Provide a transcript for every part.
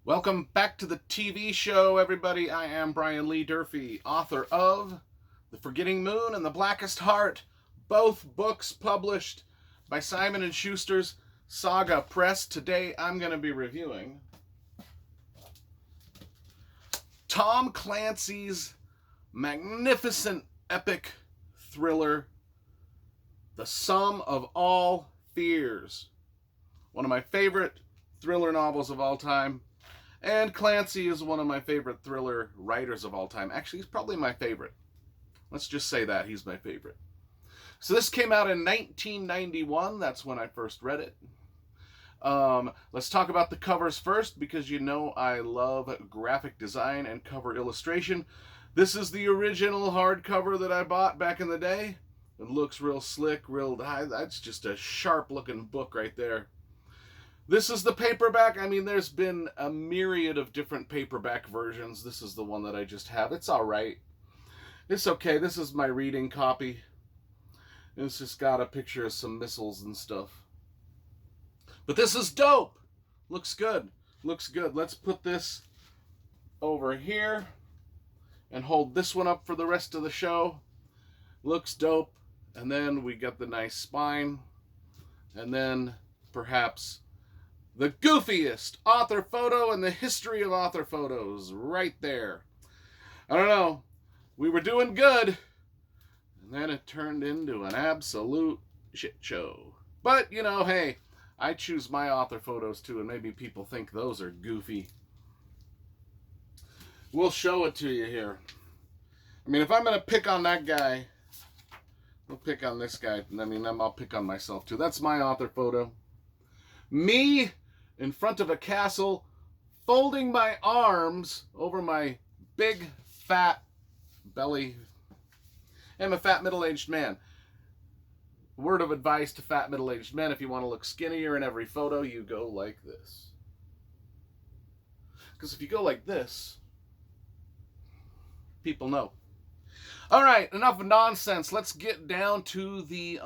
Welcome back to the TV show, everybody. I am Brian Lee Durfee, author of The Forgetting Moon and The Blackest Heart, both books published by Simon & Schuster's Saga Press. Today I'm going to be reviewing Tom Clancy's magnificent epic thriller, The Sum of All Fears. One of my favorite thriller novels of all time. And Clancy is one of my favorite thriller writers of all time. Actually, he's probably my favorite. Let's just say that. He's my favorite. So this came out in 1991. That's when I first read it. Let's talk about the covers first, because you know I love graphic design and cover illustration. This is the original hardcover that I bought back in the day. It looks real slick, that's just a sharp-looking book right there. This is the paperback. I mean, there's been a myriad of different paperback versions. This is the one that I just have. It's all right. It's okay. This is my reading copy. It's just got a picture of some missiles and stuff. But this is dope. Looks good. Looks good. Let's put this over here and hold this one up for the rest of the show. Looks dope. And then we got the nice spine. And then perhaps the goofiest author photo in the history of author photos, right there. I don't know. We were doing good, and then it turned into an absolute shit show. But, you know, hey, I choose my author photos too, and maybe people think those are goofy. We'll show it to you here. I mean, if I'm going to pick on that guy, I'll pick on this guy. I mean, I'll pick on myself too. That's my author photo. Me in front of a castle, folding my arms over my big, fat belly. I'm a fat, middle-aged man. Word of advice to fat, middle-aged men: if you want to look skinnier in every photo, you go like this. Because if you go like this, people know. All right, enough nonsense. Let's get down to the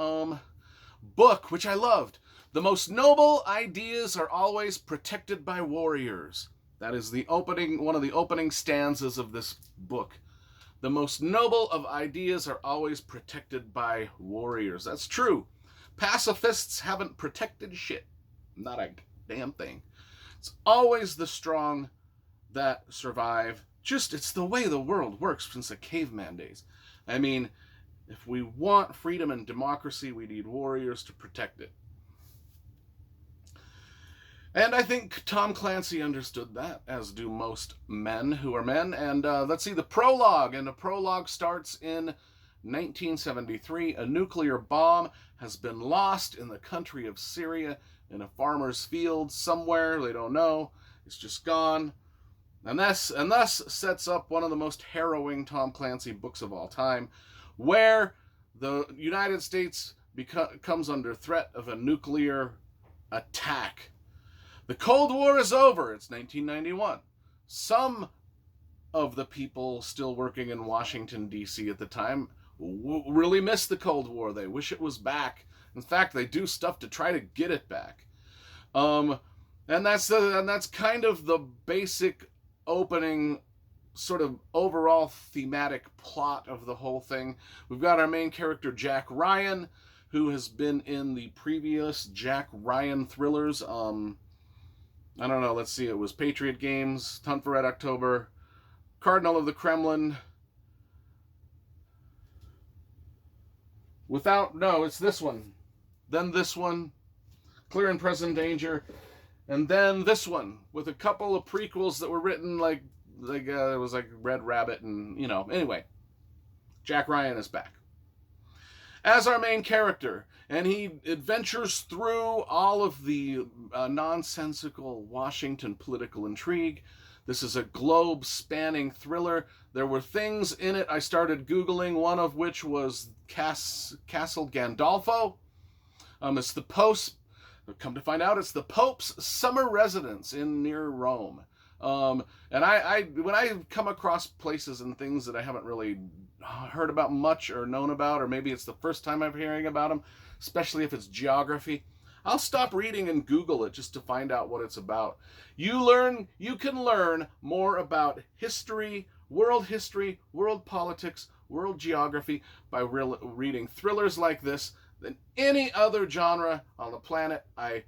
book, which I loved. The most noble ideas are always protected by warriors. That is one of the opening stanzas of this book. The most noble of ideas are always protected by warriors. That's true. Pacifists haven't protected shit. Not a damn thing. It's always the strong that survive. It's the way the world works since the caveman days. I mean, if we want freedom and democracy, we need warriors to protect it. And I think Tom Clancy understood that, as do most men who are men. And let's see, the prologue. And the prologue starts in 1973. A nuclear bomb has been lost in the country of Syria in a farmer's field somewhere. They don't know. It's just gone. And thus sets up one of the most harrowing Tom Clancy books of all time, where the United States comes under threat of a nuclear attack. The Cold War is over. It's 1991. Some of the people still working in Washington, D.C. at the time really miss the Cold War. They wish it was back. In fact, they do stuff to try to get it back. And that's kind of the basic opening, sort of overall thematic plot of the whole thing. We've got our main character, Jack Ryan, who has been in the previous Jack Ryan thrillers. I don't know, let's see, it was Patriot Games, Hunt for Red October, Cardinal of the Kremlin. It's this one. Then this one, Clear and Present Danger. And then this one, with a couple of prequels that were written it was like Red Rabbit and, anyway. Jack Ryan is back as our main character, and he adventures through all of the nonsensical Washington political intrigue. This is a globe-spanning thriller. There were things in it I started Googling, one of which was Castle Gandolfo. It's the Pope's, come to find out, it's the Pope's summer residence near Rome. And when I come across places and things that I haven't really heard about much or known about, or maybe it's the first time I'm hearing about them, especially if it's geography, I'll stop reading and Google it just to find out what it's about. You can learn more about history, world politics, world geography by reading thrillers like this than any other genre on the planet. I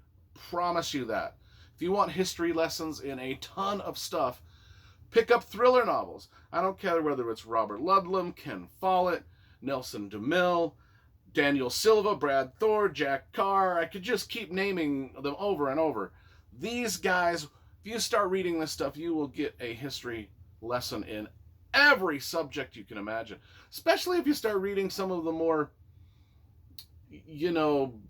promise you that. If you want history lessons in a ton of stuff, pick up thriller novels. I don't care whether it's Robert Ludlum, Ken Follett, Nelson DeMille, Daniel Silva, Brad Thor, Jack Carr. I could just keep naming them over and over. These guys, if you start reading this stuff, you will get a history lesson in every subject you can imagine. Especially if you start reading some of the more,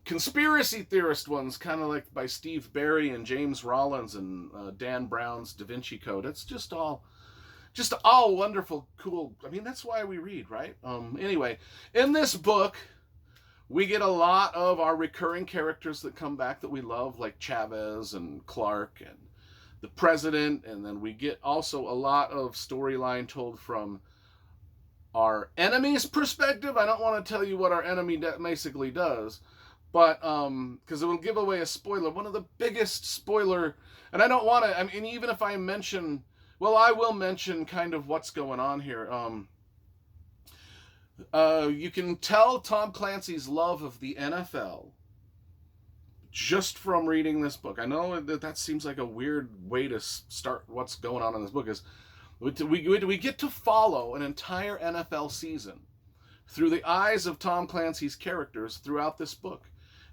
conspiracy theorist ones, kind of like by Steve Barry and James Rollins and Dan Brown's Da Vinci Code. It's just all wonderful, cool. I mean, that's why we read, right? Anyway, in this book, we get a lot of our recurring characters that come back that we love, like Chavez and Clark and the president, and then we get also a lot of storyline told from our enemy's perspective. I don't want to tell you what our enemy basically does, but because it will give away a spoiler. One of the biggest spoiler, and I don't want to. I mean, even if I mention, well, I will mention kind of what's going on here. You can tell Tom Clancy's love of the NFL just from reading this book. I know that seems like a weird way to start what's going on in this book. Is we get to follow an entire NFL season through the eyes of Tom Clancy's characters throughout this book,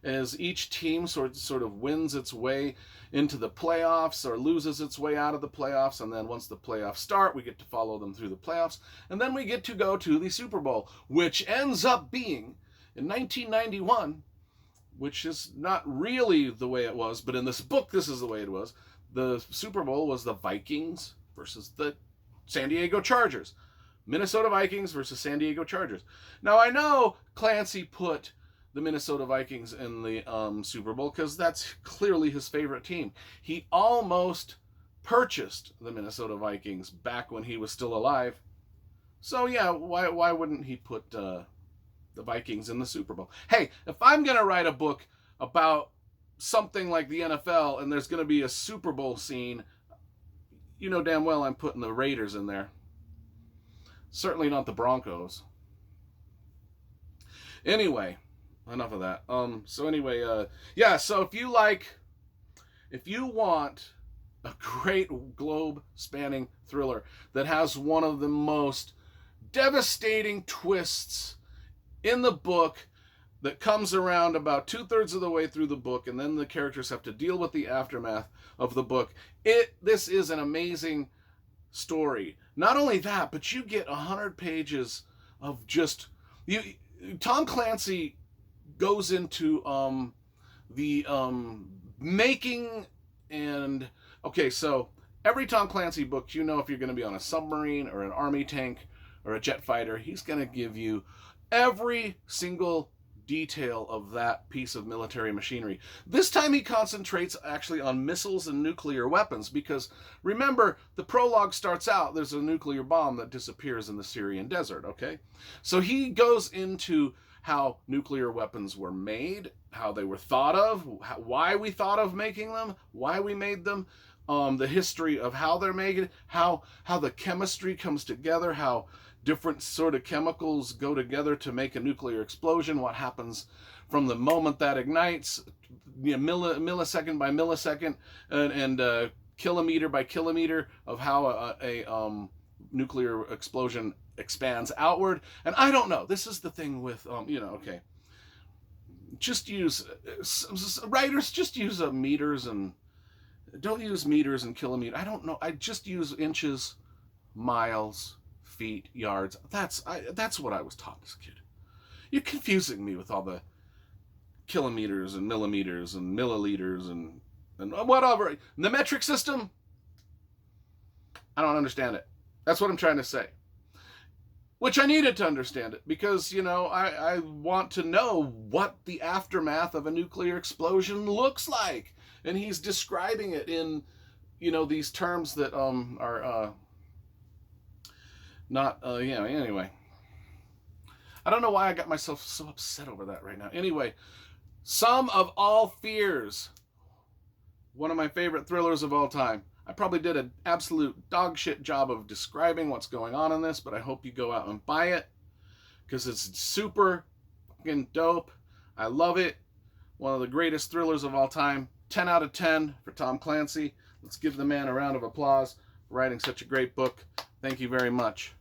as each team sort of wins its way into the playoffs or loses its way out of the playoffs, and then once the playoffs start, we get to follow them through the playoffs, and then we get to go to the Super Bowl, which ends up being in 1991, which is not really the way it was, but in this book, this is the way it was. The Super Bowl was the Vikings versus the San Diego Chargers. Minnesota Vikings versus San Diego Chargers. Now, I know Clancy put the Minnesota Vikings in the Super Bowl because that's clearly his favorite team. He almost purchased the Minnesota Vikings back when he was still alive. So, yeah, why wouldn't he put the Vikings in the Super Bowl? Hey, if I'm going to write a book about something like the NFL and there's going to be a Super Bowl scene, you know damn well I'm putting the Raiders in there. Certainly not the Broncos. Anyway, enough of that. So if you want a great globe-spanning thriller that has one of the most devastating twists in the book that comes around about 2/3 of the way through the book, and then the characters have to deal with the aftermath of the book. This is an amazing story. Not only that, but you get 100 pages of just Tom Clancy goes into the making and okay, so every Tom Clancy book, if you're going to be on a submarine or an army tank or a jet fighter, he's going to give you every single detail of that piece of military machinery. This time he concentrates actually on missiles and nuclear weapons because remember, the prologue starts out, there's a nuclear bomb that disappears in the Syrian desert, okay? So he goes into how nuclear weapons were made, how they were thought of, why we thought of making them, why we made them, the history of how they're made, how the chemistry comes together, how different sort of chemicals go together to make a nuclear explosion, what happens from the moment that ignites, millisecond by millisecond, and kilometer by kilometer of how a nuclear explosion expands outward. And I don't know, this is the thing with, okay, just use, writers, just use meters and, don't use meters and kilometers. I don't know, I just use inches, miles, feet, yards. That's what I was taught as a kid. You're confusing me with all the kilometers and millimeters and milliliters and whatever. The metric system, I don't understand it. That's what I'm trying to say. Which I needed to understand it because, I want to know what the aftermath of a nuclear explosion looks like. And he's describing it in, these terms that are not, anyway. I don't know why I got myself so upset over that right now. Anyway, Sum of All Fears. One of my favorite thrillers of all time. I probably did an absolute dog shit job of describing what's going on in this, but I hope you go out and buy it because it's super fucking dope. I love it. One of the greatest thrillers of all time. 10 out of 10 for Tom Clancy. Let's give the man a round of applause for writing such a great book. Thank you very much.